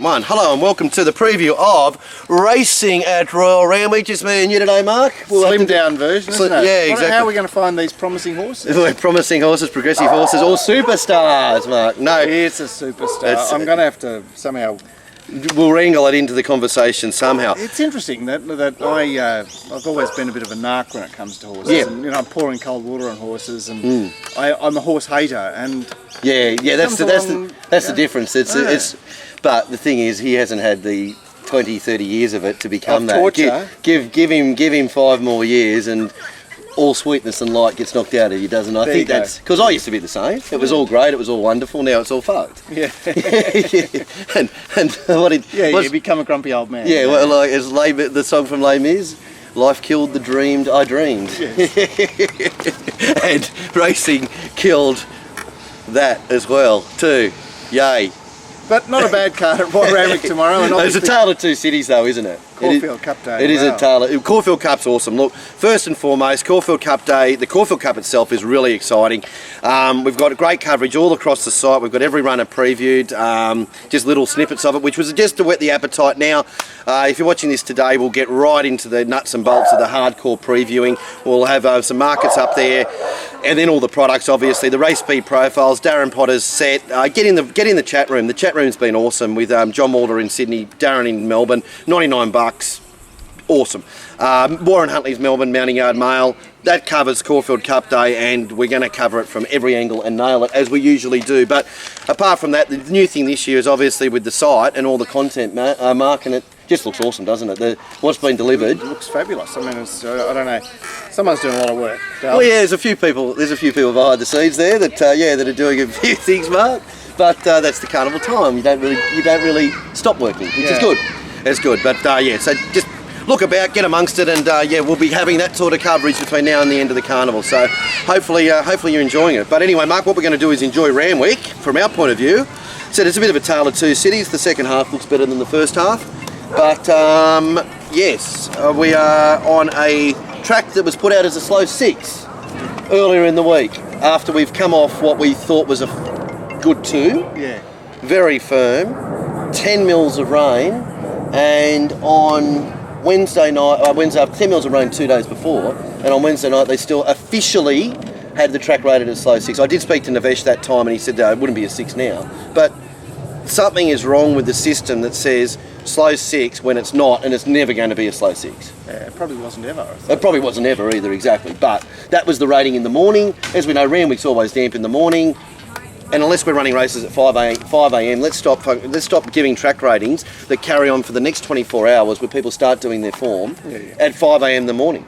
One. Hello and welcome to the preview of racing at Royal Randwick. Just me and you today, Mark. Slim down version, isn't it? Yeah, exactly. How are we going to find these promising horses? Promising horses, progressive horses, all superstars, Mark. No, it's a superstar. I'm going to have to somehow... We'll wrangle it into the conversation somehow. It's interesting that I've always been a bit of a narc when it comes to horses. Yeah. And, I'm pouring cold water on horses, and I'm a horse hater. And yeah, that's the difference. But the thing is, he hasn't had the 20, 30 years of it to become that. Torture. Give him 5 more years and all sweetness and light gets knocked out of you, doesn't it? I think that's because I used to be the same. It was all great, it was all wonderful. Now it's all fucked. Yeah. and you become a grumpy old man. Yeah, well, like as the song from Les Mis, life killed the dreamed I dreamed. Yes. And racing killed that as well too. Yay. But not a bad card at Royal Randwick tomorrow. And it's a tale of two cities though, isn't it? Caulfield Cup Day. It is a tale of... Caulfield Cup's awesome. Look, first and foremost, Caulfield Cup Day, the Caulfield Cup itself is really exciting. We've got great coverage all across the site. We've got every runner previewed, just little snippets of it, which was just to whet the appetite. Now, if you're watching this today, we'll get right into the nuts and bolts of the hardcore previewing. We'll have some markets up there, and then all the products, obviously, the race speed profiles, Darren Potter's set. Get in the chat room. The chat room's been awesome with John Walder in Sydney, Darren in Melbourne, $99. Awesome. Warren Huntley's Melbourne Mounting Yard Mail. That covers Caulfield Cup Day, and we're going to cover it from every angle and nail it as we usually do. But apart from that, the new thing this year is obviously with the site and all the content, Mark, and it just looks awesome, doesn't it? What's been delivered. It looks fabulous. I mean, I don't know. Someone's doing a lot of work. Well, yeah, there's a few people behind the scenes there that are doing a few things, Mark. But that's the carnival time. You don't really stop working, which is good. It's good. But so just look about, get amongst it, and we'll be having that sort of coverage between now and the end of the carnival. So hopefully you're enjoying it. But anyway, Mark, what we're going to do is enjoy Randwick from our point of view. So it's a bit of a tale of two cities. The second half looks better than the first half. But we are on a track that was put out as a slow 6 earlier in the week after we've come off what we thought was a good 2. Yeah. Very firm. 10 mils of rain, and on Wednesday night, 10 mils of rain 2 days before, and on Wednesday night they still officially had the track rated as slow 6. I did speak to Navesh that time and he said it wouldn't be a 6 now, but something is wrong with the system that says slow 6 when it's not, and it's never going to be a slow 6. Yeah, it probably wasn't ever. It probably wasn't ever either, exactly, but that was the rating in the morning. As we know, Randwick's always damp in the morning. And unless we're running races at 5 a.m, let's stop giving track ratings that carry on for the next 24 hours where people start doing their form at 5 a.m. in the morning.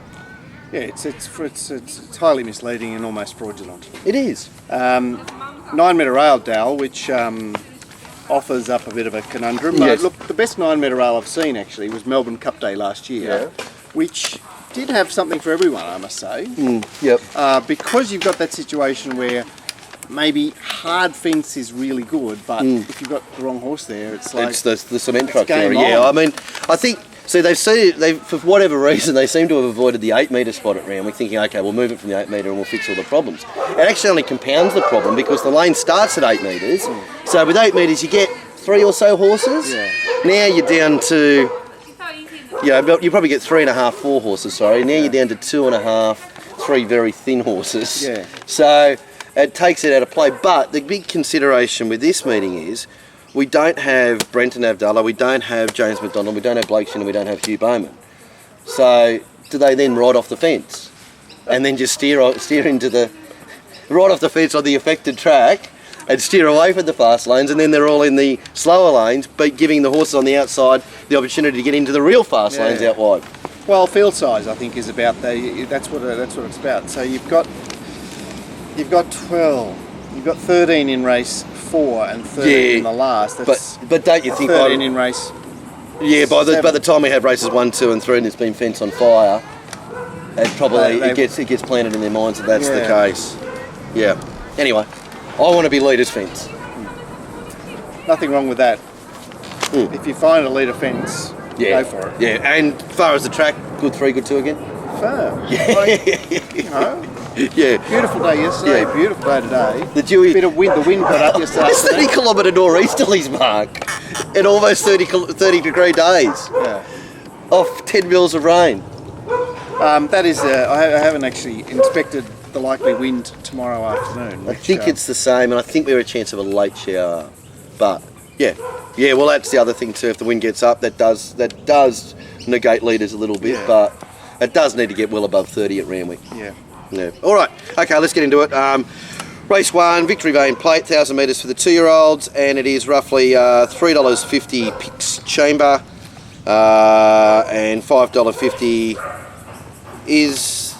Yeah, it's highly misleading and almost fraudulent. It is. 9 metre rail, Dal, which offers up a bit of a conundrum. Yes. Look, the best 9 metre rail I've seen actually was Melbourne Cup Day last year, which did have something for everyone, I must say. Because you've got that situation where maybe hard fence is really good, but if you've got the wrong horse there, it's like... It's the cement truck there, yeah. I mean, I think... So for whatever reason, they seem to have avoided the 8 metre spot at Randwick, thinking, okay, we'll move it from the 8 metre and we'll fix all the problems. It actually only compounds the problem because the lane starts at 8 metres. So with 8 metres, you get 3 or so horses. Yeah. Now you're down to... you probably get 3.5, 4 horses, sorry. Now you're down to 2.5, 3 very thin horses. Yeah. So... it takes it out of play, but the big consideration with this meeting is we don't have Brenton Avdulla, we don't have James McDonald, we don't have Blake Shin, and we don't have Hugh Bowman. So do they then ride off the fence and then just steer into the ride off the fence on the affected track and steer away from the fast lanes, and then they're all in the slower lanes, but giving the horses on the outside the opportunity to get into the real fast lanes out wide? Well, field size I think is about that's what it's about. So you've got 12, you've got 13 in race 4 and 13 in the last. But don't you think 13 in race? Yeah, by the time we have races 1, 2, and 3, and it's been fence on fire, it probably it gets planted in their minds that that's the case. Yeah. Anyway, I want to be leader's fence. Nothing wrong with that. If you find a leader fence, go for it. Yeah, and as far as the track, good 3, good 2 again. Firm. Yeah. Yeah. Beautiful day yesterday, beautiful day today. The dewy bit of wind, the wind got up yesterday. It's 30 kilometre nor'easterlies, Mark. in almost 30 degree days. Yeah. Off 10 mils of rain. That is, I haven't actually inspected the likely wind tomorrow afternoon. I think it's the same, and I think we have a chance of a late shower. But yeah. Well, that's the other thing too. If the wind gets up, that does negate leaders a little bit, but it does need to get well above 30 at Randwick. Yeah. Yeah. All right. Okay, let's get into it. Race 1, Victory Vane Plate, 1,000 metres for the 2-year-olds, and it is roughly $3.50 Pix Chamber, and $5.50 is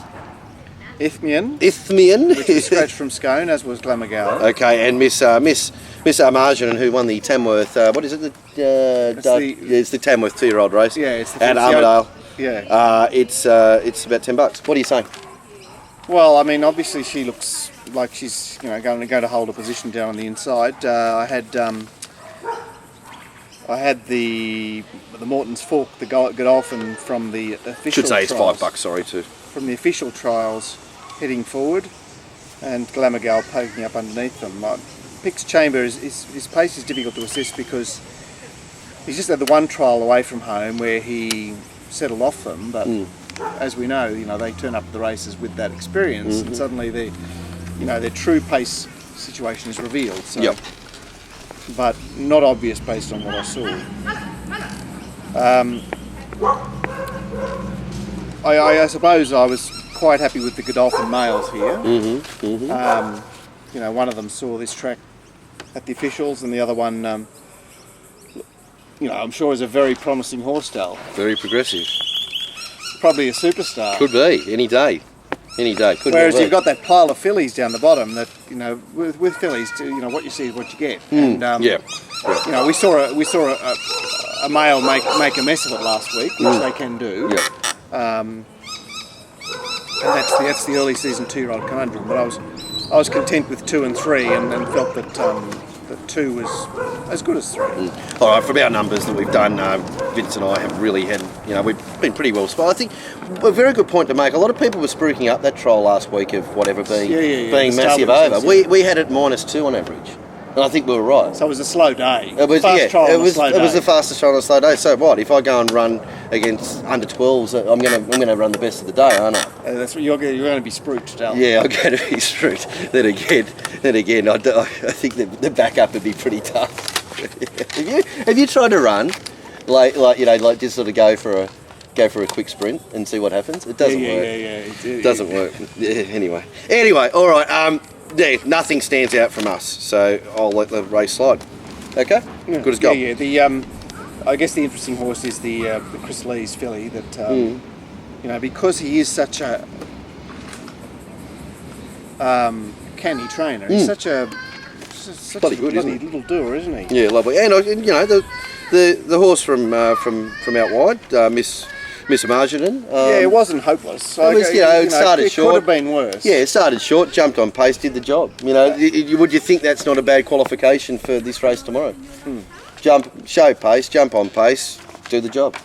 Isthmian, Isthmian. which was scratched from Scone, as was Glamorgan. Okay, and Miss Armargin, who won the Tamworth, what is it? It's the Tamworth 2-year-old race. Yeah, it's the at Armadale. Yeah. It's about $10. What are you saying? Well, I mean, obviously she looks like she's going to hold a position down on the inside. I had the Morton's Fork, the Godolphin from the official. Should say it's trials, $5. Sorry, too. From the official trials, heading forward, and Glamorgan poking up underneath them. Pix Chamber his pace is difficult to assess because he's just had the one trial away from home where he settled off them, but as we know, they turn up at the races with that experience, and suddenly their true pace situation is revealed. So, but not obvious based on what I saw. I suppose I was quite happy with the Godolphin males here. One of them saw this track at the officials, and the other one, I'm sure is a very promising horse style. Very progressive. Probably a superstar. Could be, any day. Could Whereas well you've got that pile of fillies down the bottom that, with fillies, what you see is what you get. And, we saw a male make a mess of it last week, which they can do. And that's the early season 2-year-old conundrum. But I was content with 2 and 3, and felt that 2 was as good as 3. All right, from our numbers that we've done, Vince and I have really had, we've been pretty well spotted. I think a very good point to make. A lot of people were spruiking up that trial last week of whatever being massive over. We had it -2 on average, and I think we were right. So it was a slow day. It was It was the fastest trial on a slow day. So what? If I go and run against under 12s, I'm going to run the best of the day, aren't I? That's what you're going to be spruiked, Dal. Yeah, I'm going to be screwed. Then again, I think the backup would be pretty tough. Have you tried to run, like just sort of go for a quick sprint and see what happens? It doesn't work. It doesn't work. Yeah, anyway, all right. Nothing stands out from us, so I'll let the race slide. Okay, good as gold. I guess the interesting horse is the Chris Lee's filly that because he is such a canny trainer. He's such a good, little doer, isn't he? Yeah, lovely. And the horse from out wide, Miss Marginin. It wasn't hopeless. It started short. It could have been worse. Yeah, it started short, jumped on pace, did the job. Would you think that's not a bad qualification for this race tomorrow? Show pace, jump on pace, do the job.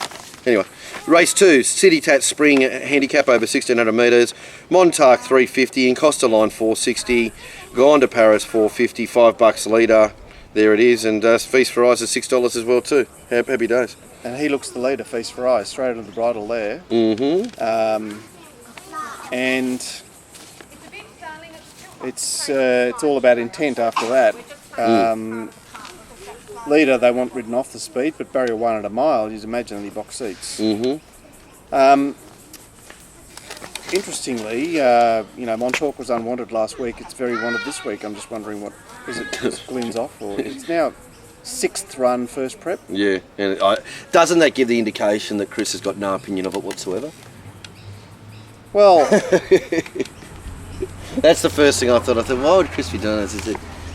Anyway, race 2, City Tat Spring handicap over 1,600 metres. Montauk 350, in Costa Line 460, Gone to Paris 450, $5 a litre. There it is, and Feast for Eyes is $6 as well too. Happy days. And he looks the leader, Feast for Eyes, straight under the bridle there. And it's all about intent after that. Leader, they want ridden off the speed, but barrier 1 at a mile, you'd imagine the box seats. Interestingly, Montauk was unwanted last week. It's very wanted this week. I'm just wondering what is it? Glenn's off, or it's now 6th run, first prep. Yeah, and doesn't that give the indication that Chris has got no opinion of it whatsoever? Well, that's the first thing I thought. Why would Chris be doing this?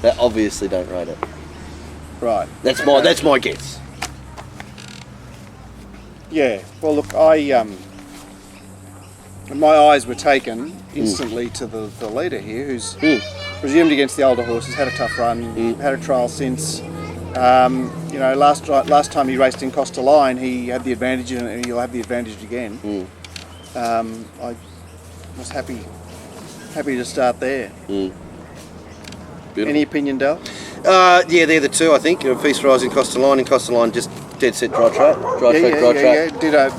They obviously don't rate it. Right. That's my guess. Yeah. Well, look, my eyes were taken instantly to the leader here, who's presumed against the older horses, had a tough run, had a trial since. Last time he raced in Costa Line, he had the advantage, and he'll have the advantage again. I was happy to start there. Any opinion, Dale? Yeah, they're the two, I think. Feast Rise and Costaline. And Costaline just dead set dry track. Dry track.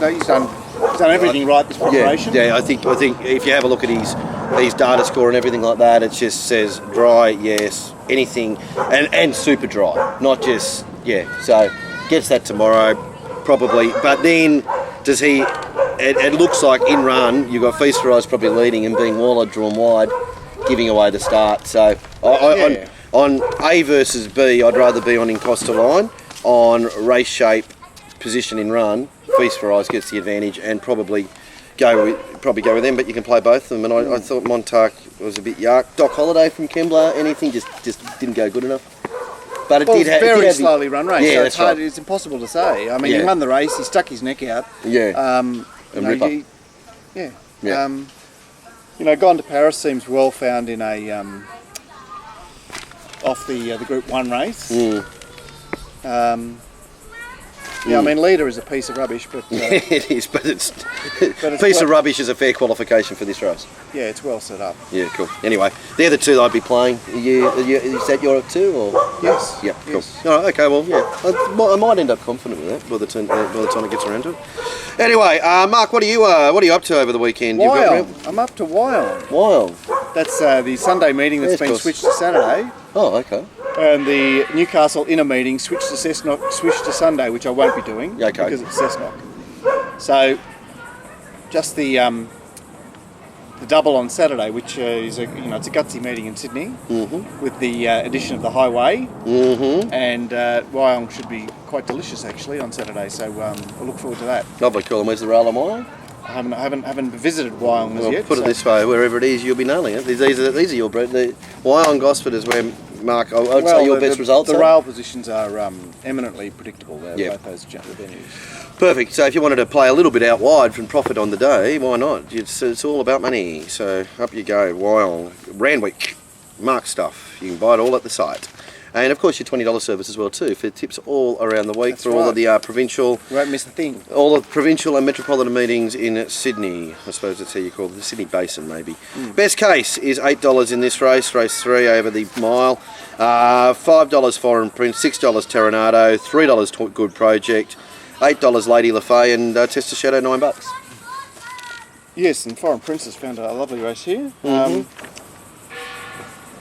No, he's done everything right this preparation. Yeah, I think if you have a look at his data score and everything like that, it just says dry, yes, anything, and super dry, not just, so gets that tomorrow, probably. But then, does he, it looks like in run, you've got Feast Rise probably leading and being Waller drawn wide, giving away the start. So on A versus B, I'd rather be on Costaline. On race shape, position in run, Feast for Eyes gets the advantage, and probably go with them. But you can play both of them. And I thought Montauk was a bit yuck. Doc Holliday from Kembla, anything just didn't go good enough. But it did have very slowly run race. Yeah, so that's it's hard. right. It's impossible to say. I mean, he won the race. He stuck his neck out. Yeah. Ripper. Gone to Paris seems well found in a off the Group 1 race. I mean, leader is a piece of rubbish, but it is. But it's piece of rubbish is a fair qualification for this race. Yeah, it's well set up. Yeah, cool. Anyway, they're the two that I'd be playing. Is that your two or? Yes. Yeah, cool. Yes. All right, okay. Well, I might end up confident with that by the time it gets around to it. Anyway, Mark, what are you up to over the weekend? I'm up to Wyong. Wyong. That's the Sunday meeting that's been switched to Saturday. Oh, okay. And the Newcastle inner meeting switched to Sunday, which I won't be doing because it's Cessnock. So just the double on Saturday, which is it's a gutsy meeting in Sydney with the addition of the highway, and Wyong should be quite delicious actually on Saturday. So we'll look forward to that. Lovely, cool. And where's the rail on Wyong? I haven't visited Wyong as yet. Put it this way: wherever it is, you'll be nailing it. These are your bread. The Wyong Gosford is where Mark. I would say your best results. The rail positions are eminently predictable there. Both those venues. Perfect. So if you wanted to play a little bit out wide and profit on the day, why not? It's all about money. So up you go. Wyong, Randwick, Mark stuff. You can buy it all at the site. And of course your $20 service as well too for tips all around the week. That's for all of the provincial. You won't miss a thing. All the provincial and metropolitan meetings in Sydney. I suppose that's how you call it, the Sydney Basin maybe. Best case is $8 in this race 3 over the mile. $5 Foreign Prince, $6 Terranado, $3 Good Project, $8 Lady Lafay, and Test of Shadow $9. Yes, and Foreign Prince has found a lovely race here.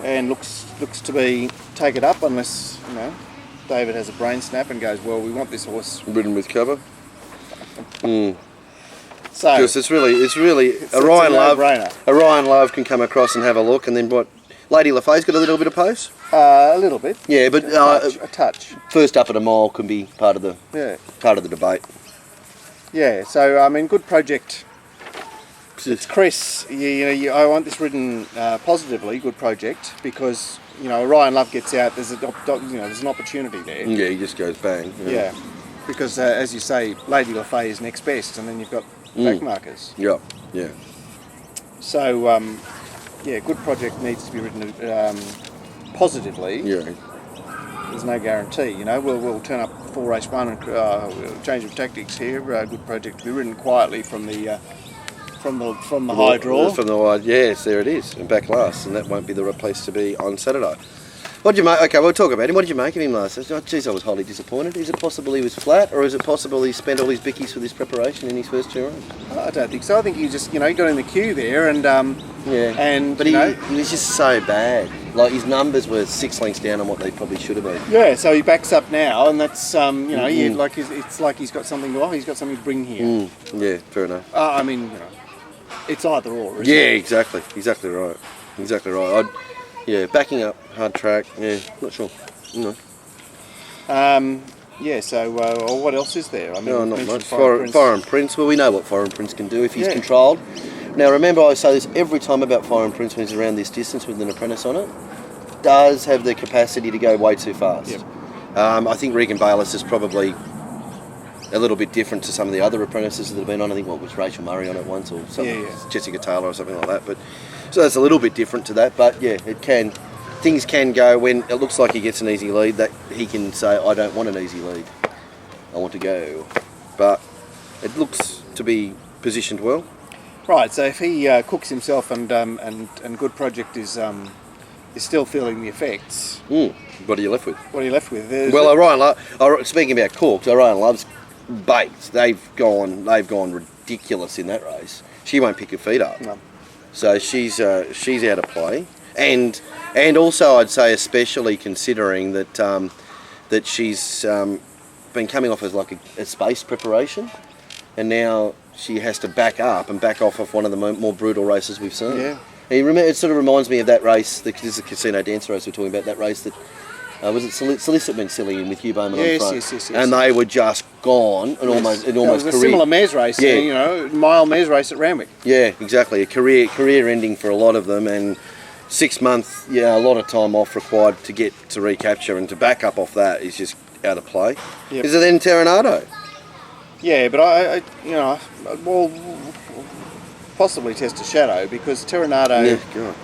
And looks to be take it up unless David has a brain snap and goes, well, we want this horse ridden with cover. So it's really Orion Love. Orion Love can come across and have a look, and then what? Lady Lafay's got a little bit of pace. A little bit. Yeah, but a touch. First up at a mile can be part of the debate. Yeah. So I mean, Good Project. It's Chris. I want this ridden positively. Good Project, because Ryan Love gets out. There's an opportunity there. Yeah, he just goes bang. Yeah, because as you say, Lady Lafay is next best, and then you've got back markers. Yeah. So Good Project needs to be ridden positively. Yeah. There's no guarantee. We'll turn up for race 1 and we'll change of tactics here. Good Project to be ridden quietly from the high draw. From the wide, yes, there it is, and back last, and that won't be the right place to be on Saturday. What did you make? Okay, we'll talk about him. What did you make of him last? Oh, geez, I was highly disappointed. Is it possible he was flat, or is it possible he spent all his bickies for this preparation in his first 2 runs? I don't think so. I think he just, he got in the queue there, and but he was just so bad. Like his numbers were 6 lengths down on what they probably should have been. Yeah, so he backs up now, and that's it's like he's got something to bring here. Yeah, fair enough. I mean, it's either or. Isn't it? Exactly right. Backing up, hard track. Yeah, not sure. No. So what else is there? I mean, not much. Foreign Prince. Well, we know what Foreign Prince can do if he's controlled. Now, remember, I say this every time about Foreign Prince when he's around this distance with an apprentice on it. Does have the capacity to go way too fast. Yep. I think Regan Bayliss is probably a little bit different to some of the other apprentices that have been on. I think was Rachel Murray on it once, or something, Jessica Taylor or something like that. But so that's a little bit different to that. But it can. Things can go when it looks like he gets an easy lead, that he can say, I don't want an easy lead. I want to go. But it looks to be positioned well. Right, so if he cooks himself and Good Project is is still feeling the effects. What are you left with? What are you left with? Well, speaking about corks, Orion loves baits. They've gone ridiculous in that race. She won't pick her feet up. No. So she's out of play. And also I'd say, especially considering that she's been coming off as like a space preparation, and now she has to back up and back off one of the more brutal races we've seen. Yeah. It sort of reminds me of that race. This is a casino dancer race we're talking about. That race that was it Solicit went silly in with Hugh Bowman on front. Yes. And they were just gone and almost It was a similar mares race. Yeah. You know, mile mares race at Randwick. Yeah, exactly. A career ending for a lot of them, and 6 months, a lot of time off required to get to recapture, and to back up off that is just out of play. Yep. Is it then Terranado? Yeah, but I well, possibly Test a Shadow, because Terranado. Yeah, God.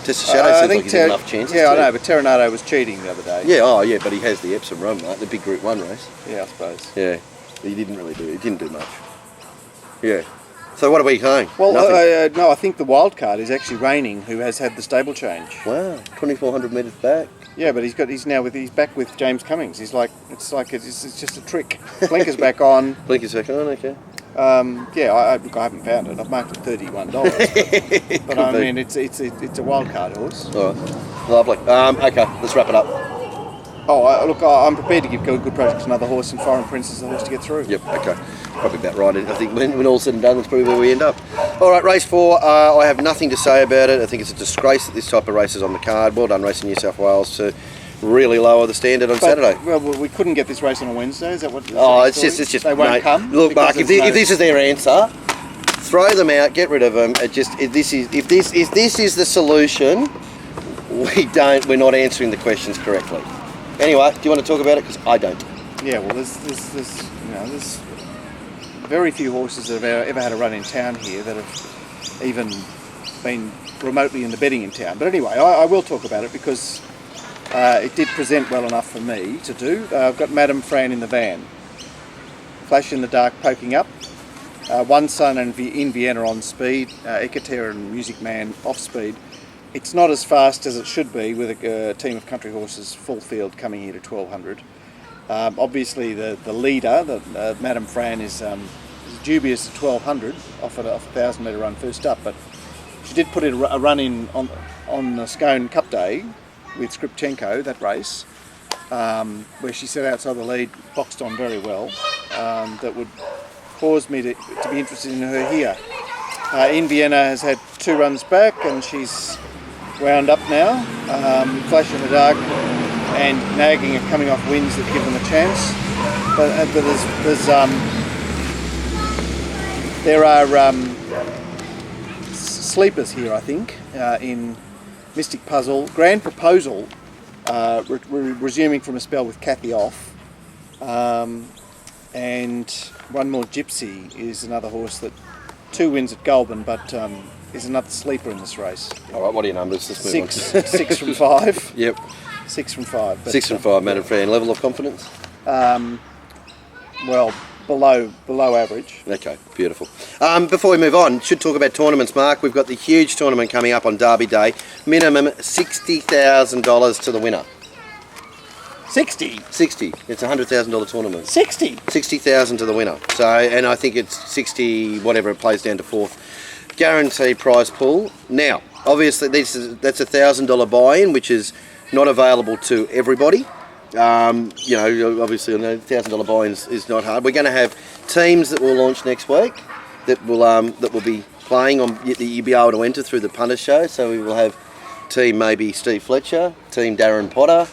Test a Shadow seems like he's had enough chances. Yeah, I know, but Terranado was cheating the other day. Yeah, but he has the Epsom run, mate, the big Group 1 race. Yeah, I suppose. Yeah, he didn't do much. Yeah. So what are we saying? Well, no, I think the wild card is actually Raining, who has had the stable change. Wow, 2,400 metres back. Yeah, but he's back with James Cummings. It's just a trick. Blinker's back on. Blinker's back on, okay. Look, I haven't found it. I've marked it $31, but I mean it's a wild card horse. All right, lovely. Okay, let's wrap it up. I'm prepared to give good projects another horse, and Foreign Prince is the horse to get through. Yep, okay. Probably about right. I think when all's said and done, that's probably where we end up. All right, race 4. I have nothing to say about it. I think it's a disgrace that this type of race is on the card. Well done, Racing New South Wales, to really lower the standard on Saturday. Well, we couldn't get this race on a Wednesday. Is that what? It's just. They won't come. Look, Mark, if this is their answer, throw them out, get rid of them. If this is the solution, we're not answering the questions correctly. Anyway, do you want to talk about it? Because I don't. Yeah, well, there's very few horses that have ever had a run in town here that have even been remotely in the betting in town. But anyway, I will talk about it because it did present well enough for me to do. I've got Madame Fran in the van. Flash in the Dark poking up. One Sun and in Vienna on speed. Ecaterra and Music Man off speed. It's not as fast as it should be with a team of country horses full field coming here to 1200. Obviously the leader, Madame Fran, is dubious at 1200 off a 1,000 metre run first up, but she did put in a run in on the Scone Cup Day with Skripchenko, that race, where she set outside the lead, boxed on very well. That would cause me to be interested in her here. In Vienna has had 2 runs back and she's wound up now. Flash in the Dark and Nagging are coming off wins that give them a chance. But there are sleepers here, I think, in Mystic Puzzle. Grand Proposal, resuming from a spell with Kathy off. And One More Gypsy is another horse that 2 wins at Goulburn, but is another sleeper in this race. All right, what are your numbers? Let's move 6 from 5. Yep. 6 from 5. But, 6 from 5, Madame Fran. Level of confidence? Well, below average. Okay, beautiful. Before we move on, should talk about tournaments, Mark. We've got the huge tournament coming up on Derby Day. Minimum $60,000 to the winner. 60? 60. It's a $100,000 tournament. 60? 60,000 to the winner. So, and I think it's 60, whatever it plays down to 4th. Guaranteed prize pool. Now, obviously, that's a $1,000 buy-in, which is not available to everybody. Obviously, $1,000 buy-in is not hard. We're going to have teams that will launch next week that will be playing on. You'll be able to enter through the punter show. So we will have team maybe Steve Fletcher, team Darren Potter.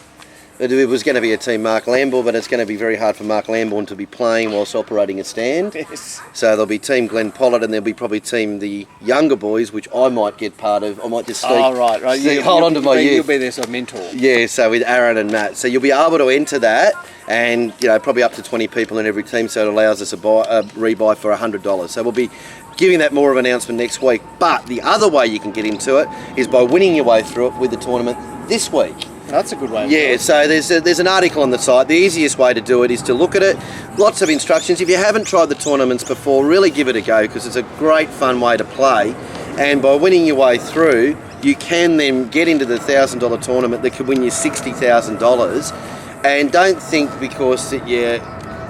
It was going to be a team Mark Lambourne, but it's going to be very hard for Mark Lambourne to be playing whilst operating a stand. Yes. So there'll be team Glenn Pollard, and there'll be probably team the younger boys, which I might get part of. I might just sneak, right. hold on to my youth. You'll be there as a mentor. Yeah, so with Aaron and Matt. So you'll be able to enter that, and probably up to 20 people in every team, so it allows us a rebuy for $100. So we'll be giving that more of an announcement next week. But the other way you can get into it is by winning your way through it with the tournament this week. That's a good way. Yeah, so there's an article on the site. The easiest way to do it is to look at it. Lots of instructions. If you haven't tried the tournaments before, really give it a go because it's a great fun way to play. And by winning your way through, you can then get into the $1,000 tournament that could win you $60,000. And don't think because that you're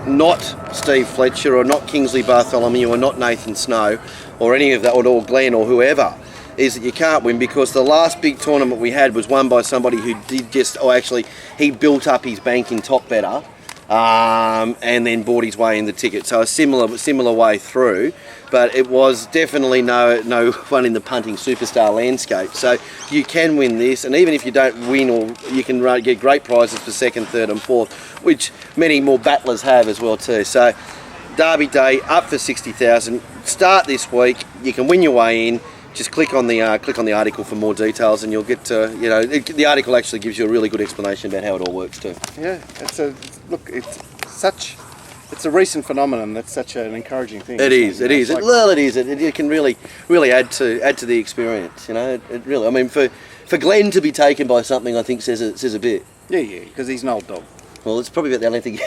not Steve Fletcher or not Kingsley Bartholomew or not Nathan Snow or any of that, or Glenn or whoever, is that you can't win, because the last big tournament we had was won by somebody who did just, or actually he built up his bank in Top Better and then bought his way in the ticket. So a similar way through, but it was definitely no fun in the punting superstar landscape. So you can win this, and even if you don't win, or you can get great prizes for second, third and fourth, which many more battlers have as well too. So Derby Day up for 60,000. Start this week. You can win your way in. Just click on the article for more details, and you'll get to, the article actually gives you a really good explanation about how it all works too. Yeah, it's a recent phenomenon. That's such an encouraging thing. It is. It is. It can really add to the experience. It really. I mean, for Glenn to be taken by something, I think says a bit. Yeah, because he's an old dog. Well, it's probably about the only thing.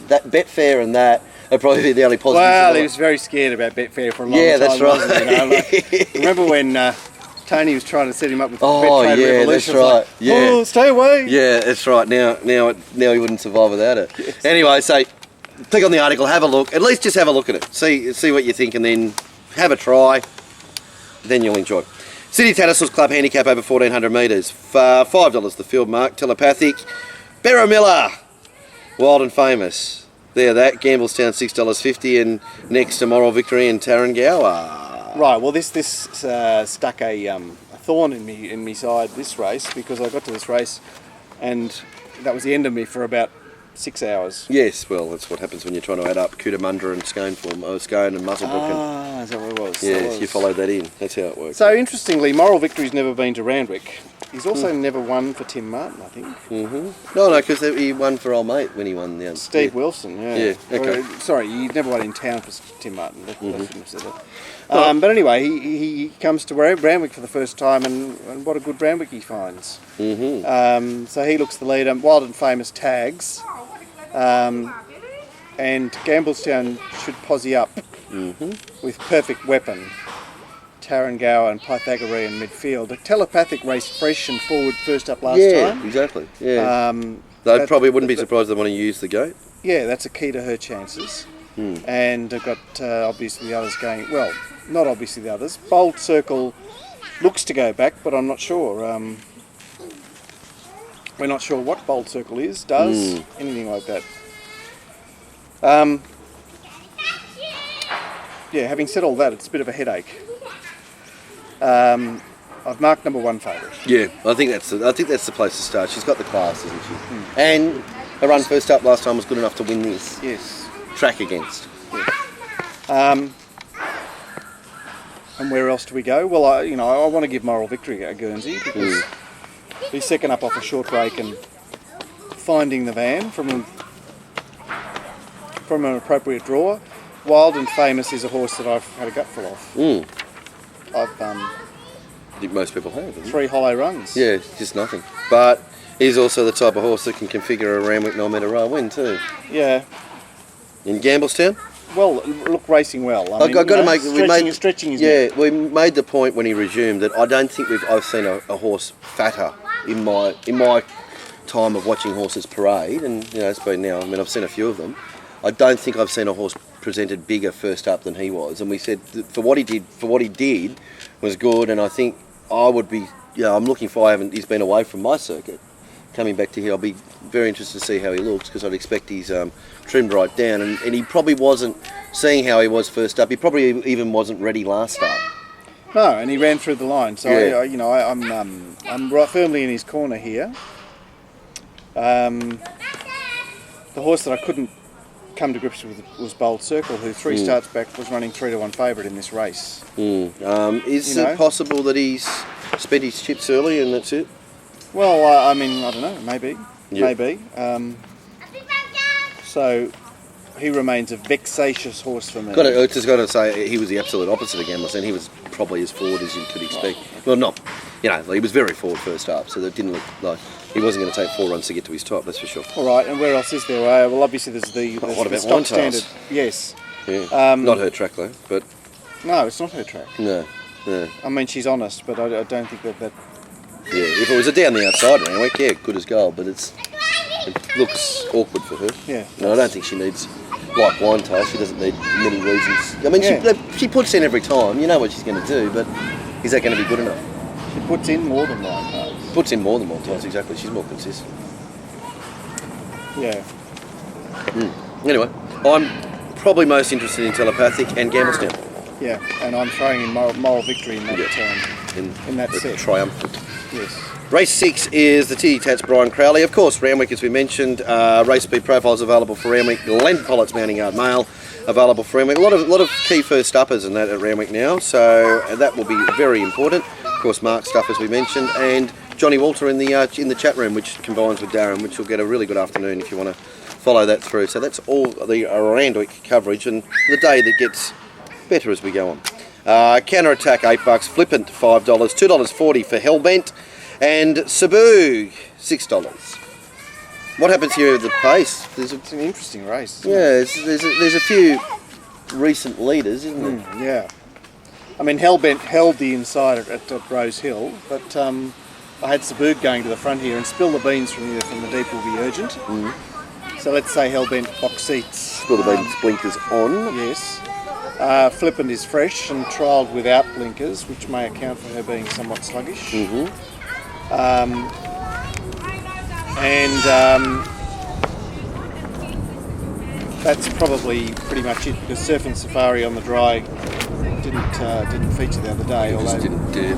That Betfair and that are probably the only positives. Well, he was very scared about Betfair for a long time. Yeah, that's right. Remember when Tony was trying to set him up with Betfair Revolution? That's right. Oh, stay away. Yeah, that's right. Now he wouldn't survive without it. Yes. Anyway, so click on the article, have a look. At least just have a look at it. See what you think, and then have a try. Then you'll enjoy. City Tattersalls Club handicap over 1,400 metres. $5 the field mark. Telepathic. Barramilla. Wild and Famous. There, that. Gamblestown $6.50, and next to Moral Victory and Tarrangower. Right. Well, this stuck a thorn in me side this race, because I got to this race, and that was the end of me for about 6 hours. Yes. Well, that's what happens when you're trying to add up Cootamundra and Scone form. Scone and Muswellbrook. Ah, is that what it was? Yes, you followed that in. That's how it works. So interestingly, Moral Victory's never been to Randwick. He's also never won for Tim Martin, I think. Mm-hmm. No, because he won for old mate when he won the Steve Wilson, yeah. Yeah, okay. Sorry, he never won in town for Tim Martin. I shouldn't have said that. But anyway, he comes to Randwick for the first time, and what a good Randwick he finds. Mm-hmm. So he looks the leader. Wild and Famous tags. And Gamblestown should posse up with Perfect Weapon, Tarrangower and Pythagorean midfield. The Telepathic raced fresh and forward first up last time. Yeah, exactly. Yeah. They probably wouldn't be surprised they want to use the goat. Yeah, that's a key to her chances. And they've got obviously the others going, well, not obviously the others. Bold Circle looks to go back, but I'm not sure. We're not sure what Bold Circle does, anything like that. Yeah, having said all that, it's a bit of a headache. I've marked number one favourite. Yeah, I think that's the place to start. She's got the class, isn't she? And her run first up last time was good enough to win this. Yes. Track against. Yes. And where else do we go? Well, I want to give Moral Victory a Guernsey, because he's second up off a short break and finding the van from an appropriate draw. Wild and Famous is a horse that I've had a gutful of. I think most people have. 3 hollow runs. Yeah, just nothing. But he's also the type of horse that can configure a Randwick 9 metre rail win too. Yeah. In Gamblestown? Well, look, racing well. I've got to make stretching his neck. We made the point when he resumed that I don't think I've seen a horse fatter in my time of watching horses parade, and it's been now. I mean, I've seen a few of them. I don't think I've seen a horse presented bigger first up than he was, and we said that for what he did was good, and I think I would be. I'm looking for. He's been away from my circuit. Coming back to here, I'll be very interested to see how he looks, because I'd expect he's trimmed right down, and he probably wasn't, seeing how he was first up, he probably even wasn't ready last start. No, and he ran through the line, so yeah. I'm right firmly in his corner here. The horse that I couldn't come to grips with was Bold Circle, who 3 starts back was running 3-1 favourite in this race. Is it possible that he's spent his chips early and that's it? Well, I don't know, maybe. Yep. Maybe. So he remains a vexatious horse for me. Just got to say, he was the absolute opposite of Gamblestown. He was probably as forward as you could expect. Well, not, he was very forward first up, so that didn't look like he wasn't going to take 4 runs to get to his top, that's for sure. All right, and where else is there? Well, obviously there's the stock Wine standard. Tails? Yes. Yeah. Not her track though, but... No, it's not her track. No. Yeah. I mean, she's honest, but I don't think that. Yeah, if it was a down the outside Randwick, yeah, good as gold, but it looks awkward for her. Yeah. No, I don't think she needs, like wine tail, she doesn't need many reasons. I mean, she puts in every time, you know what she's going to do, but is that going to be good enough? She puts in more than wine tails. Puts in more than wine tails, exactly. She's more consistent. Yeah. Anyway, I'm probably most interested in telepathic and Gamblestown. Yeah, and I'm throwing in moral victory in that in that set. Triumphant. Yes. Race 6 is the Titty Tats Brian Crowley. Of course, Randwick, as we mentioned, race speed profiles available for Randwick. Len Pollitt's Mounting Yard Mail available for Randwick. A lot of key first uppers and that at Randwick now, so that will be very important. Of course, Mark Stuff, as we mentioned, and Johnny Walter in the chat room, which combines with Darren, which will get a really good afternoon if you want to follow that through. So that's all the Randwick coverage, and the day that gets better as we go on. Counter Attack $8, Flippant $5, $2.40 for Hellbent, and Cebu $6. What happens here with the pace? It's an interesting race. Yeah, there's a few recent leaders, isn't there? Yeah. I mean, Hellbent held the inside at Rose Hill, but I had Cebu going to the front here, and Spill the Beans from the deep will be urgent. So let's say Hellbent box seats. Spill the Beans blinkers on. Yes. Flippant is fresh and trialled without blinkers, which may account for her being somewhat sluggish. That's probably pretty much it, because Surf and Safari on the dry didn't feature the other day. It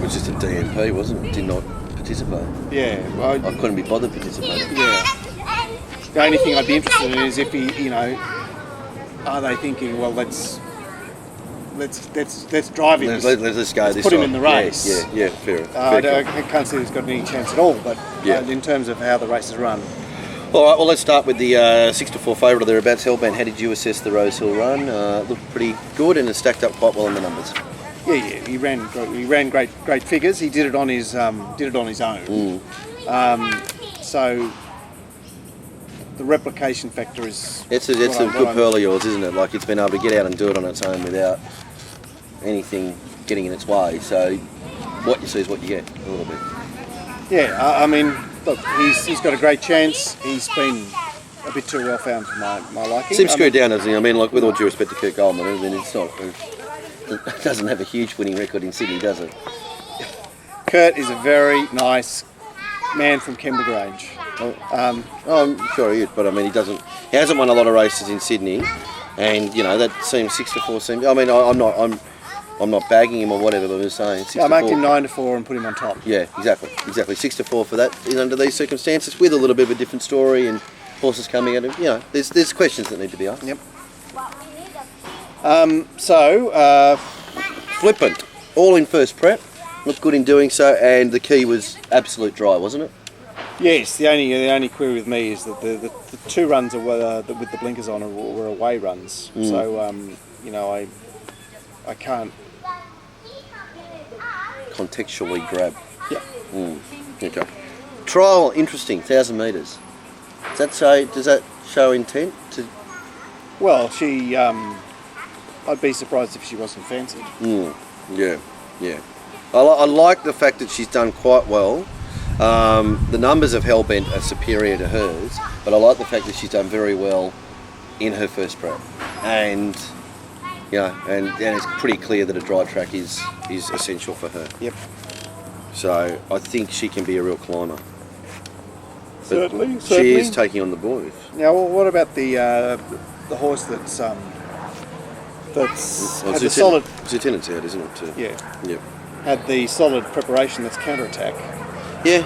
was just a DNP, wasn't it? Did not participate. Yeah. Well, I couldn't be bothered participating. Yeah. The only thing I'd be interested in is if are they thinking, well, let's drive him. Let's go. Let's put him in the race. Yeah, fair. I can't see he's got any chance at all, but in terms of how the race is run. All right, well, let's start with the 6-4 favourite of thereabouts, Hellbent. How did you assess the Rose Hill run? Looked pretty good and it stacked up quite well in the numbers. Yeah, he ran great figures. He did it on his own. So the replication factor is. It's a good pearl of yours, isn't it? Like, it's been able to get out and do it on its own without anything getting in its way. So what you see is what you get a little bit. Yeah, I mean, look, he's got a great chance. He's been a bit too well found for my liking. Seems screwed down, doesn't he? I mean, like, with all due respect to Kurt Goldman, I mean, it's not. It doesn't have a huge winning record in Sydney, does it? Kurt is a very nice man from Kemba Grange. I'm sure he is, but I mean, he hasn't won a lot of races in Sydney, and that seems 6-4 seems. I mean, I'm not bagging him or whatever, but I'm just saying. I marked him 9-4 and put him on top. Yeah, exactly. 6-4 for that under these circumstances, with a little bit of a different story and horses coming at him. There's questions that need to be asked. Yep. Flippant, all in first prep, looked good in doing so, and the key was absolute dry, wasn't it? Yes, the only query with me is that the two runs with the blinkers on were away runs. So I can't contextually grab. Yeah. Okay. Trial, interesting, 1,000 metres. Does that show intent to? Well, she. I'd be surprised if she wasn't fancied. Yeah. I like the fact that she's done quite well. The numbers of Hellbent are superior to hers, but I like the fact that she's done very well in her first prep, and it's pretty clear that a dry track is essential for her. Yep. So I think she can be a real climber. Certainly. She is taking on the boys. Now, what about the horse that's had the solid. Lieutenant's out, isn't it? Too? Yeah. Yep. Had the solid preparation that's Counter Attack. Yeah.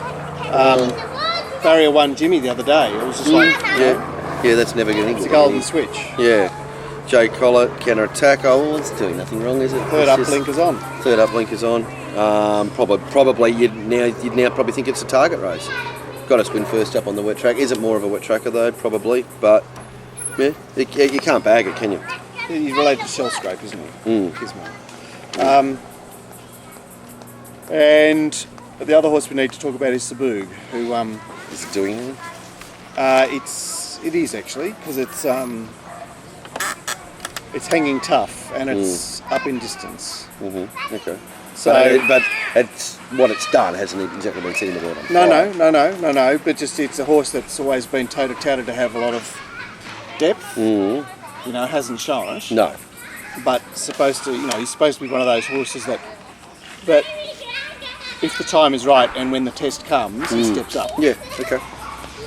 Barrier 1 Jimmy the other day. It was just like yeah, that's never going to. It's a golden switch. Yeah. Jay Collett, Counter Attack. Oh, it's doing nothing wrong, is it? Third up blinkers on. Probably you'd now probably think it's a target race. Got us win first up on the wet track. Is it more of a wet tracker though? Probably, but yeah, you can't bag it, can you? He's related to Shell Scrape, isn't he? Gizmo. And the other horse we need to talk about is Cebu, who is it doing anything? It is actually, because it's hanging tough and it's up in distance. Okay. So, but it's what it's done hasn't exactly been seen in the world. No. But just it's a horse that's always been touted to have a lot of depth. You know, hasn't shown it. No. But supposed to, you know, he's supposed to be one of those horses that if the time is right and when the test comes, he steps up. Yeah. Okay.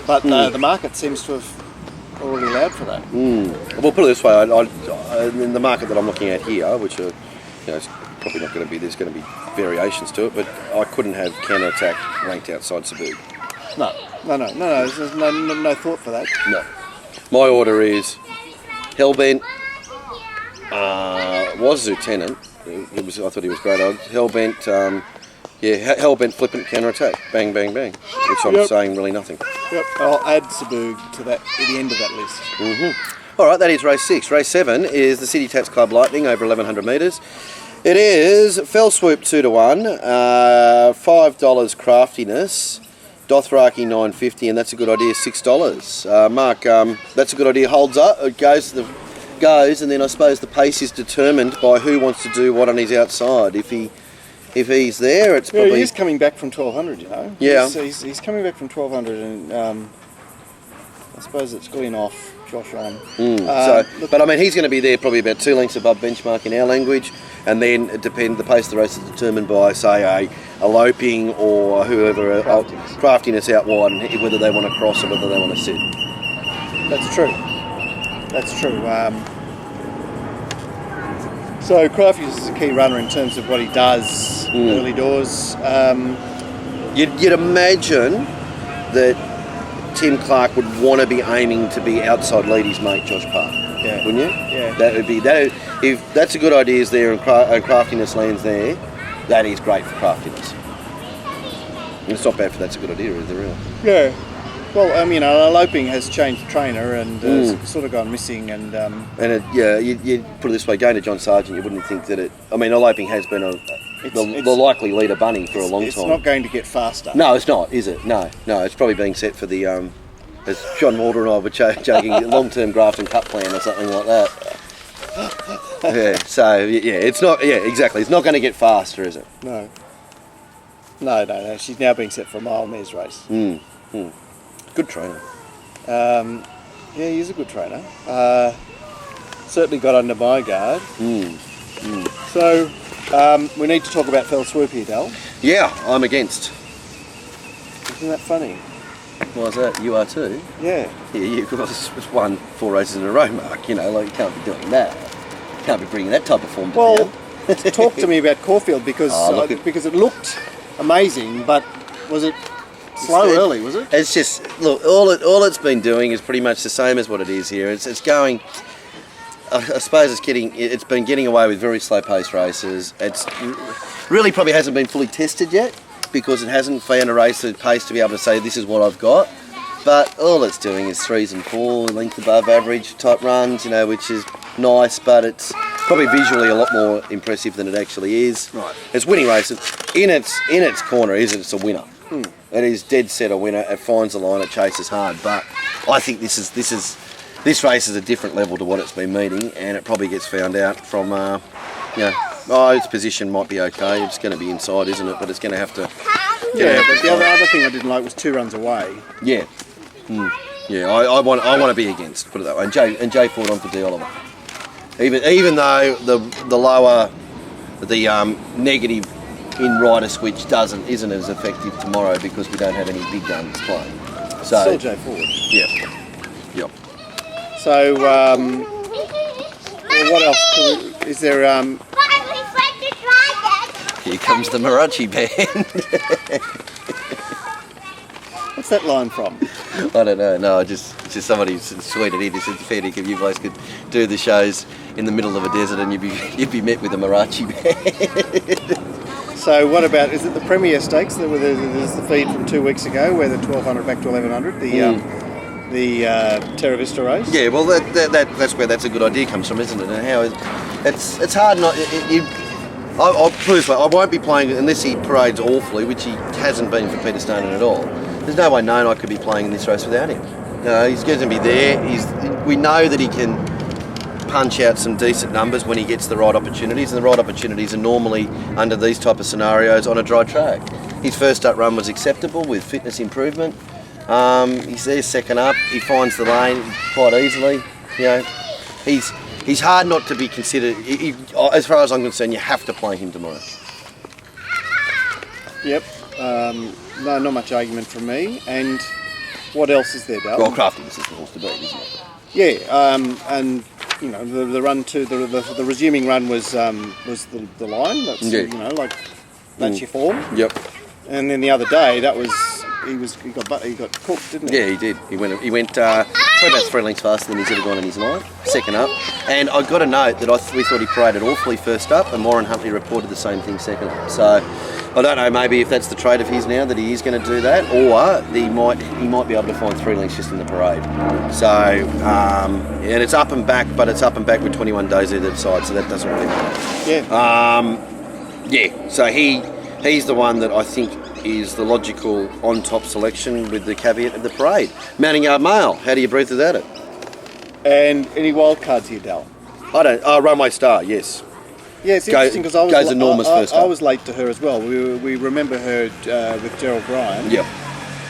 But the market seems to have already allowed for that. Well, put it this way: in the market that I'm looking at here, which are, you know, it's probably not going to be. There's going to be variations to it, but I couldn't have Counter Attack ranked outside Cebu. No. There's no thought for that. No. My order is Hellbent. Was Lieutenant. I thought he was great. Hellbent. Hellbent, Flippant, Counter Attack. Bang, bang, bang. Which I'm saying really nothing. Yep. I'll add Cebu to that at the end of that list. All right, that is race 6. Race 7 is the City Tats Club Lightning over 1,100 metres. It is Fell Swoop 2-1, $5 Craftiness, Dothraki $9.50, and that's a good idea, $6. Mark, that's a good idea. Holds up, it goes, and then I suppose the pace is determined by who wants to do what on his outside. If he's there, it's probably... he is coming back from 1,200, you know. Yeah. He's coming back from 1,200, and I suppose it's Glenn off, Josh on. But I mean, he's going to be there probably about 2 lengths above benchmark in our language, and then it depends. The pace of the race is determined by, say, a loping or whoever craftiness out wide, and whether they want to cross or whether they want to sit. That's true. So craftiness is a key runner in terms of what he does early doors. You'd imagine that Tim Clark would want to be aiming to be outside lead his mate Josh Park, wouldn't you? Yeah. That would be that. If that's a good idea is there and craftiness lands there, that is great for craftiness. And it's not bad for that's a good idea, is it really? Yeah. Well, I mean, Loping has changed trainer and sort of gone missing, and you put it this way: going to John Sargent, you wouldn't think that it. I mean, Loping has been the likely leader bunny for a long time. It's not going to get faster. No, it's not, is it? No, it's probably being set for the as John Walter and I were joking, long-term Grafton Cup plan or something like that. Yeah. So it's not. Yeah, exactly. It's not going to get faster, is it? No. She's now being set for a mile mares race. Good trainer. Yeah, he's a good trainer. Certainly got under my guard. So, we need to talk about Fell Swoop here, Dal. Yeah, I'm against. Isn't that funny? Why's that? You are too? Yeah. Yeah, you've won 4 races in a row, Mark. You know, like, you can't be doing that. You can't be bringing that type of form to Well, talk to me about Caulfield, because because it looked amazing, but was it slow early, was it? It's just, look, all it's been doing is pretty much the same as what it is here. It's going, I suppose it's been getting away with very slow pace races. It's really probably hasn't been fully tested yet because it hasn't found a race at pace to be able to say this is what I've got. But all it's doing is 3s and 4, length above average type runs, you know, which is nice, but it's probably visually a lot more impressive than it actually is. Right. It's winning races. In its corner it's a winner. It is dead set a winner. It finds the line. It chases hard. But I think this race is a different level to what it's been meeting, and it probably gets found out from its position might be okay. It's going to be inside, isn't it? But it's going to have to. But the other thing I didn't like was 2 runs away. Yeah. Yeah. I want to be against. Put it that way. And Jay Ford on for D Oliver. Even though the lower negative in rider switch isn't as effective tomorrow because we don't have any big guns playing. So still Jay Ford. Yeah. Yep. So what else is there? Here comes the Mariachi band. What's that line from? I don't know. No, just somebody tweeted in. He said, "Fair if you guys could do the shows in the middle of a desert and you'd be met with a Mariachi band." So what about, is it the Premier Stakes? There's the feed from 2 weeks ago where the 1,200 back to 1,100, the Terra Vista race? Yeah, well that's where that's a good idea comes from, isn't it? And how it's hard not... I'll put it this way, I won't be playing unless he parades awfully, which he hasn't been for Peter Stoner at all. There's no way known I could be playing in this race without him. You know, he's going to be there. We know that he can punch out some decent numbers when he gets the right opportunities, and the right opportunities are normally under these type of scenarios on a dry track. His first up run was acceptable with fitness improvement. He's there second up. He finds the lane quite easily. You know, he's hard not to be considered. As far as I'm concerned, you have to play him tomorrow. Yep. No, not much argument from me. And what else is there, Dale? Well, craftiness is the horse to beat, isn't it? Yeah. And you know, the run to the resuming run was the line. That's you know, like that's your form. Yep. And then the other day, that was he got cooked, didn't he? Yeah, he did. He went probably about 3 lengths faster than he's ever gone in his life. Second up, and I got a note that we thought he paraded awfully first up, and Warren Huntley reported the same thing second up. So I don't know, maybe if that's the trait of his now that he is going to do that, or he might be able to find 3 lengths just in the parade. So and it's up and back, but it's up and back with 21 days either side, so that doesn't really matter. Yeah. Yeah. So he's the one that I think is the logical on-top selection with the caveat of the parade. Mounting Yard Mail, how do you breathe without it? And any wild cards here, Dal? I don't. Runway Star, yes. Yeah, it's interesting because I was late to her as well. We remember her with Gerald Bryan. Yep.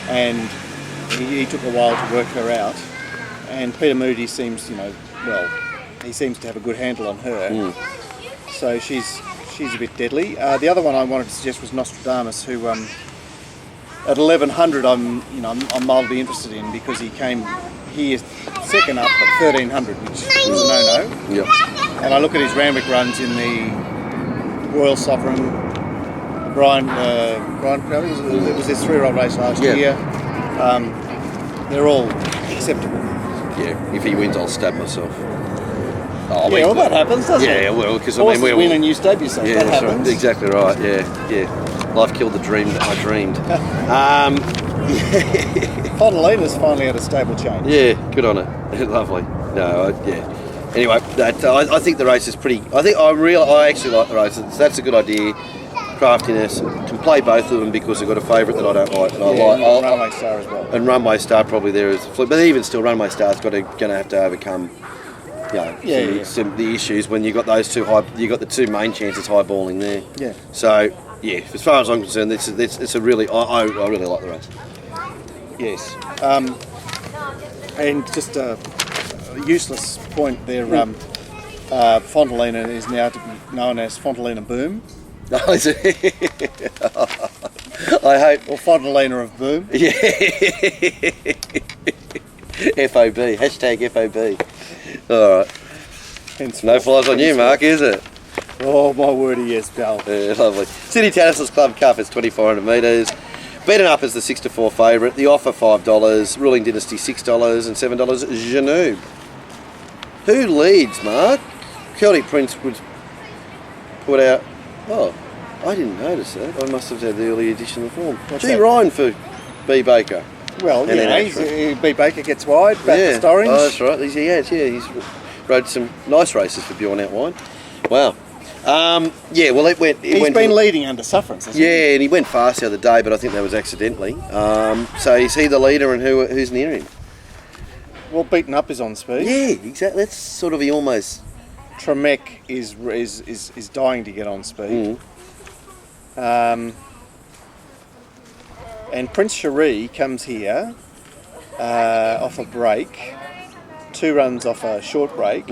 And he took a while to work her out. And Peter Moody seems, he seems to have a good handle on her. So she's a bit deadly. The other one I wanted to suggest was Nostradamus, who at 1100 I'm mildly interested in because he is second up at 1300, which is a no-no. Yep. And I look at his Randwick runs in the Royal Sovereign, Brian Crowley, it was his 3-year-old race last year. They're all acceptable. Yeah, if he wins, I'll stab myself. Well, that happens, doesn't it? Yeah, well, because we win and you stab yourself. Yeah, that happens. Right. Exactly right. Yeah. Life killed the dream that I dreamed. Fontalina's finally had a stable change. Yeah, good on it. Lovely. No, yeah. Anyway, I think the race is pretty. I actually like the race. That's a good idea. Craftiness, can play both of them because they've got a favourite that I don't like. And Runway Star as well. And Runway Star probably there is, but even still, Runway Star's going to have to overcome. Some the issues when you got those two high, you got the two main chances highballing there. Yeah. So as far as I'm concerned, it's a really I really like the race. Yes. And just a useless point there. Fontalina is now to be known as Fontalina Boom. I hope. Or Fontalina of Boom. Yeah. FOB. Hashtag FOB. All right. No flies on you, Mark, is it? Oh, my wordy, yes, pal. Yeah, lovely. City Tattersalls Club Cup is 2,400 metres. Beaten up as the 6-4 favourite. The offer $5. Ruling Dynasty $6 and $7. Janoob. Who leads, Mark? Celtic Prince would put out. Oh, I didn't notice that. I must have had the early edition of the form. Ryan for B. Baker. Well, B. Baker gets wide, back to Storings. Oh, that's right. He's rode some nice races for Bjorn out wide. Wow. He's been leading under sufferance, hasn't he? Yeah, and he went fast the other day, but I think that was accidentally. So is he the leader, and who's near him? Well, Beaten Up is on speed. Yeah, exactly. That's sort of almost. Tremec is dying to get on speed. And Prince Cherie comes here off a break, 2 runs off a short break,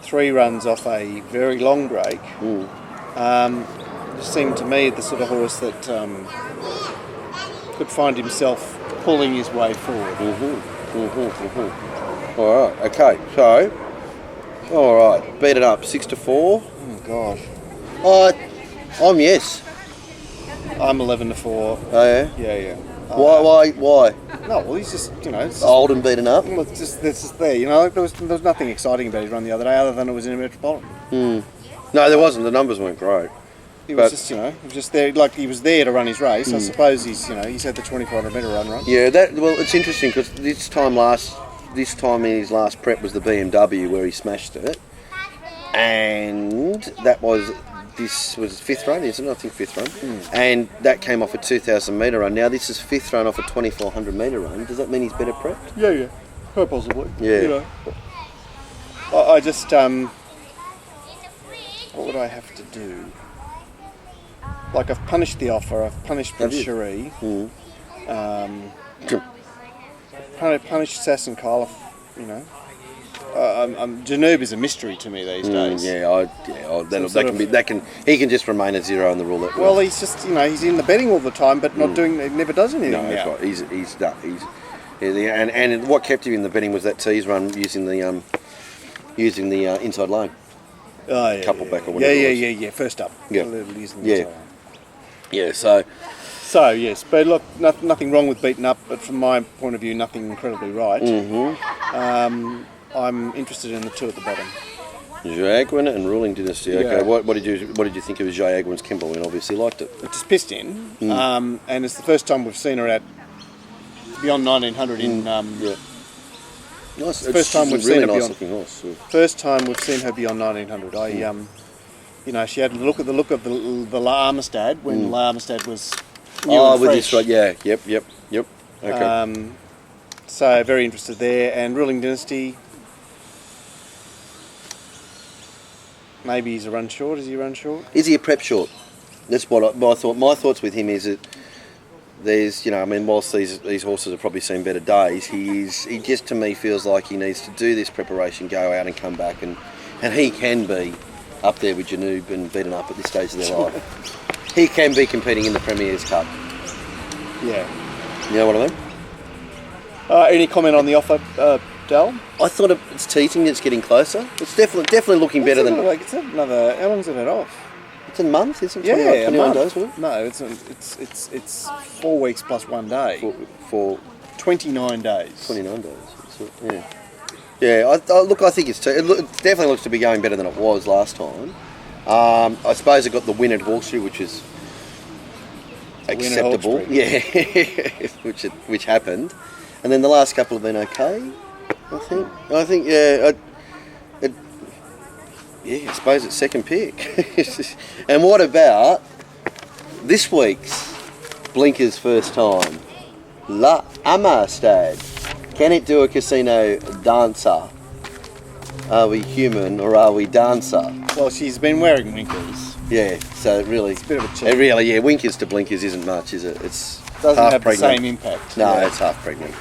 3 runs off a very long break. It seemed to me the sort of horse that could find himself pulling his way forward. All right. Okay. So. All right. Beat it up 6-4. Oh gosh. I'm yes. I'm 11-4. Oh yeah. Yeah. Why? No, well he's just old and beaten up. Well, it's just there. There was nothing exciting about his run the other day, other than it was in a Metropolitan. No, there wasn't. The numbers weren't great. He was just there. Like he was there to run his race. I suppose he's had the 2,400 metre run, right? Yeah. It's interesting because this time in his last prep was the BMW where he smashed it, and this was 5th run, isn't it? I think 5th run, and that came off a 2,000 metre run. Now this is 5th run off a 2,400 metre run. Does that mean he's better prepped? Yeah, quite possibly. Yeah. I just what would I have to do? Like I've punished the offer, I've punished Cherie, punished Sass and Kyle, you know. Janoob is a mystery to me these days. He can just remain at 0 in the roulette wheel. Well, he's just, you know, he's in the betting all the time, but not doing. He never does anything. No, that's right. And what kept him in the betting was that tease run using the inside lane. Oh, yeah, couple back or whatever. Yeah. First up. Yeah. Using the inside lane. Yeah. So yes, but look, nothing wrong with beating up, but from my point of view, nothing incredibly right. I'm interested in the two at the bottom. Jaguan and Ruling Dynasty. Okay, Yeah. what did you think of Jaguan's Kimble? And obviously liked it. It just pissed in, and it's the first time we've seen her at beyond 1900 in. Nice. First time we've seen her nice beyond. looking horse. Yeah. First time we've seen her beyond 1900. You know, she had the look of the La Armistad when La Armistad was new and with fresh. this right, yeah, yep. Okay. So very interested there, and Ruling Dynasty. Maybe he's a run short. Is he a run short? Is he a prep short? That's what my thought. My thoughts with him is that there's, you know, I mean, whilst these horses have probably seen better days, he just to me feels like he needs to do this preparation, go out and come back, and he can be up there with Janoob and beaten up at this stage of their life. He can be competing in the Premier's Cup. Yeah. You know what I mean? Any comment on the offer, Dal? I thought it's teasing. It's getting closer. It's definitely looking better than. Like it's another. How long's it had off? It's a month, isn't it? Yeah, 21 days, wasn't it? No, it's 4 weeks plus 1 day. For 29 days. 29 days. Yeah. I think it definitely looks to be going better than it was last time. I suppose it got the win at Hawkesbury, which is acceptable. Yeah, which happened, and then the last couple have been okay. I think yeah. I suppose it's second pick. And what about this week's Blinkers first time? La Amistad. Can it do a casino dancer? Are we human or are we dancer? Well, she's been wearing winkers. Yeah, so really, It's a bit of a cheat. Winkers to blinkers isn't much, is it? It's Doesn't half have pregnant. the same impact. No, Yeah. it's half pregnant.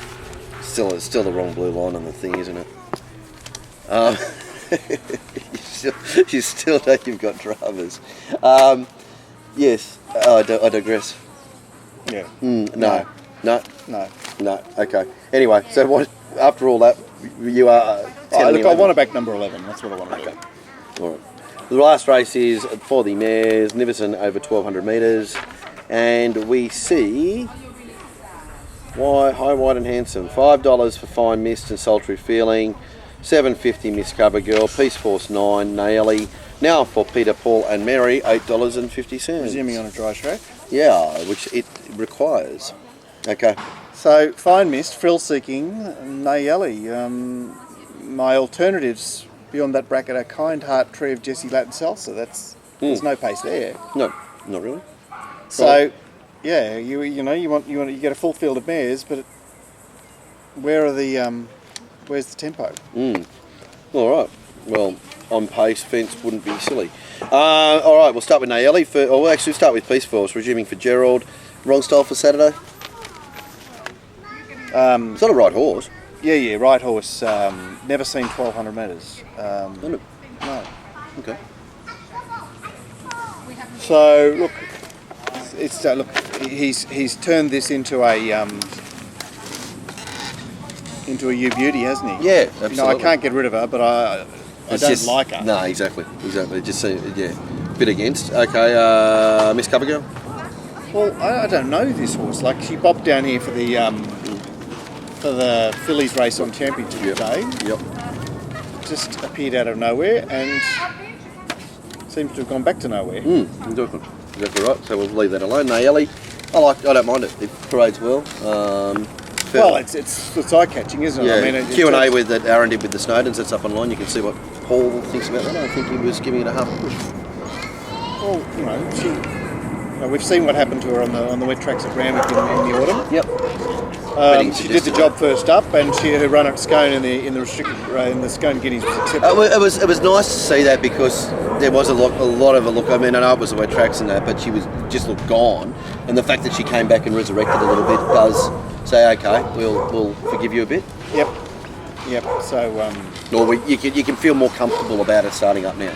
It's still the wrong blue line on the thing, isn't it? You still know you've got dramas. Yes, I digress. Yeah. No. No. Okay. Anyway, so what? After all that, you are. Look, I want to back number 11. That's what I want to do. All right. The last race is for the mares, Niverson over 1,200 metres, and we see High, Wide and Handsome, $5 for Fine Mist and Sultry Feeling, $7.50 Miss Cover Girl, Peace Force 9, Naeli. Now for Peter, Paul and Mary, $8.50. Resuming on a dry track. Yeah, which it requires. Okay. So, Fine Mist, Frill Seeking, Naeli. My alternatives beyond that bracket are Kind Heart, Tree of Jesse, Latin Salsa. There's no pace there. No, not really. So, yeah, you get a full field of mares, but where's the tempo? All right. Well, on pace, fence wouldn't be silly. All right, we'll start with Naeli. We'll actually start with Peace Force, resuming for Gerald. Wrong style for Saturday? It's not a right horse. Yeah, right horse. Never seen 1,200 metres. No. Okay. So look, he's turned this into a U beauty, hasn't he? Yeah, absolutely. You know, I can't get rid of her, but I don't like her. No, exactly. Just bit against. Okay, Miss Cover Girl. Well, I don't know this horse. Like she bobbed down here for the fillies race on Championship Day. Yep. Just appeared out of nowhere and seems to have gone back to nowhere. Exactly right. So we'll leave that alone. Naeli, I don't mind it. It parades well. Well, it's eye catching, isn't it? Yeah. I mean, Q&A with that Aaron did with the Snowdens. That's up online. You can see what Paul thinks about that. I think he was giving it a half a push. Well, we've seen what happened to her on the wet tracks at Randwick in the autumn. Yep. She did the job first up, and her run at Scone in the restricted in the Scone Guineas was acceptable. It was nice to see that, because there was a lot of a look. I mean, I know it was the wet tracks and that, but she was just looked gone, and the fact that she came back and resurrected a little bit does say, okay, we'll forgive you a bit. Yep. So you can feel more comfortable about it starting up now.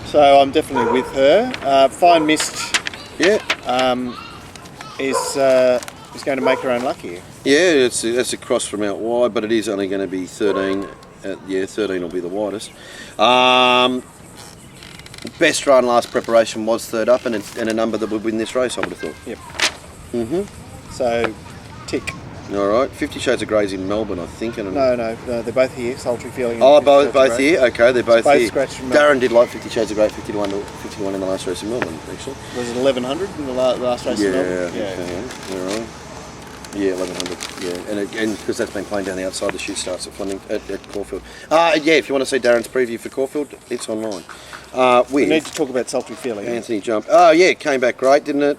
So I'm definitely with her. Fine Mist. Yeah. Is going to make her own luck here. Yeah, it's across from out wide, but it is only going to be 13. 13 will be the widest. Best run last preparation was third up, and a number that would win this race, I would have thought. Yep. So, tick. All right. 50 Shades of Grey's in Melbourne, I think. No, they're both here. Sultry Feeling. Oh, both here. Okay, they're both here. Scratched from Darren did like 50 Shades of Grey, 51 in the last race in Melbourne, actually. Was it 1100 in the last race in Melbourne? Yeah. All right. Yeah, 1100. Yeah, and because that's been playing down the outside, the shoot starts at Fleming at Caulfield. If you want to see Darren's preview for Caulfield, it's online. We need to talk about Sultry Feeling. Anthony Jump. Oh yeah, it came back great, didn't it?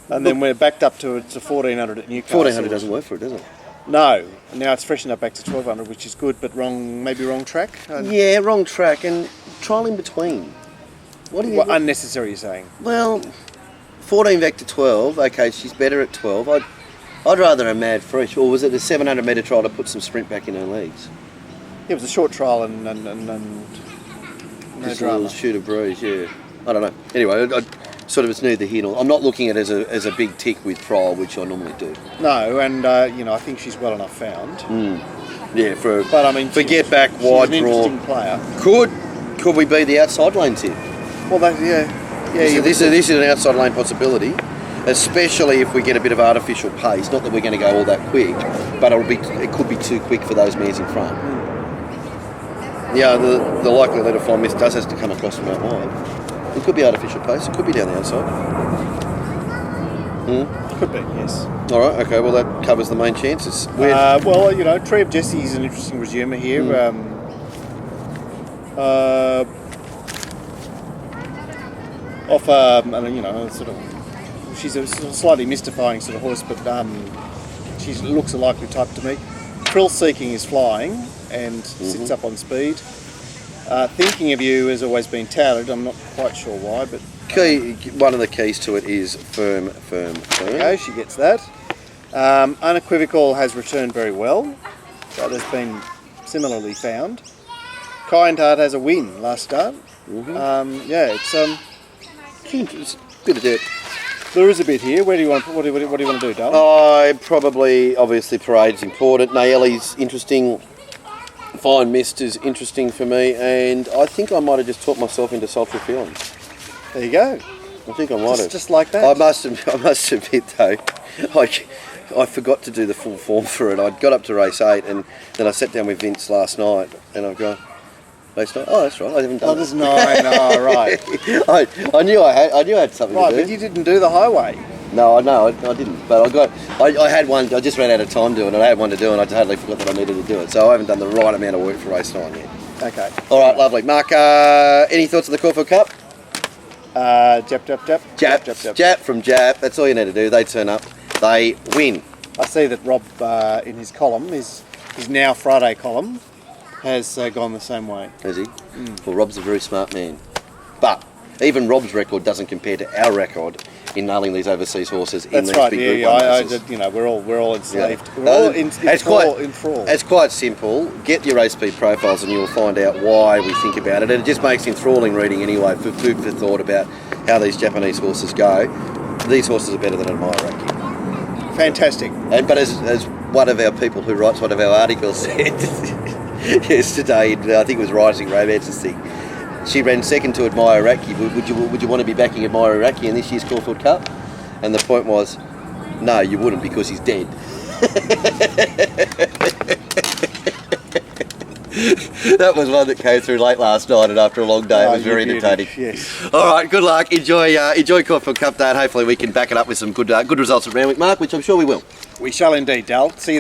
And then we're backed up to it's a 1400 at Newcastle. 1400 doesn't work for it, does it? No. Now it's freshened up back to 1200, which is good, but maybe wrong track. Yeah, wrong track and trial in between. What unnecessary you're saying? Well, 14 back to 12. Okay, she's better at 12. I'd rather a mad fresh, or was it a 700 metre trial to put some sprint back in her legs? Yeah, it was a short trial and no Just drama. a little shoot of breeze, yeah. I don't know. Anyway, it's neither here nor. I'm not looking at it as a big tick with trial, which I normally do. No, and I think she's well enough found. Yeah, for get back wide she's an draw. interesting player. Could we be the outside lanes here? Well, This is an outside lane possibility, especially if we get a bit of artificial pace. Not that we're going to go all that quick, but it could be too quick for those mares in front. Yeah, the likelihood of Fine Mist does have to come across from out wide. It could be artificial pace. It could be down the outside. Could be, yes. All right. Okay. Well, that covers the main chances. Tree of Jesse is an interesting resume here. She's a slightly mystifying sort of horse, but she looks a likely type to me. Thrill Seeking is flying and sits up on speed. Thinking of You has always been touted. I'm not quite sure why, but one of the keys to it is firm. Okay, she gets that. Unequivocal has returned very well. So that's been similarly found. Kind Heart has a win last start. It's a bit of depth. There is a bit here. What do you want to do, Dale? Obviously Parade's important. Naeli's interesting. Fine Mist is interesting for me, and I think I might have just talked myself into Sultry Feeling. There you go. I think I might have. Just like that. I must admit though, I forgot to do the full form for it. I got up to race 8, and then I sat down with Vince last night, and I've gone, race 9? Oh, that's right. I haven't done. Oh, there's 9. Oh, right. I knew I had something to do. Right, but you didn't do the highway. No, I didn't. But I had one. I just ran out of time doing it. I had one to do, and I totally forgot that I needed to do it. So I haven't done the right amount of work for race 9 yet. Okay. All right, lovely. Mark, any thoughts on the Caulfield Cup? Jap from Jap. That's all you need to do. They turn up. They win. I see that Rob, in his column, his now Friday column, has gone the same way. Has he? Well, Rob's a very smart man. But even Rob's record doesn't compare to our record in nailing these overseas horses in these big Group 1 races. we're all enslaved. Yeah. We're all enthralled. It's quite simple. Get your race speed profiles and you'll find out why we think about it. And it just makes enthralling reading anyway, for food for thought about how these Japanese horses go. These horses are better than Admiraki. Fantastic. But as one of our people who writes one of our articles said yesterday, I think it was Rising Romance's thing, she ran second to Admire Iraqi. Would you want to be backing Admire Iraqi in this year's Caulfield Cup? And the point was, no, you wouldn't, because he's dead. That was one that came through late last night, and after a long day, it was very entertaining. Yes. All right, good luck. Enjoy Caulfield Cup Day, and hopefully we can back it up with some good results at Randwick, Mark, which I'm sure we will. We shall indeed, Dal. See you.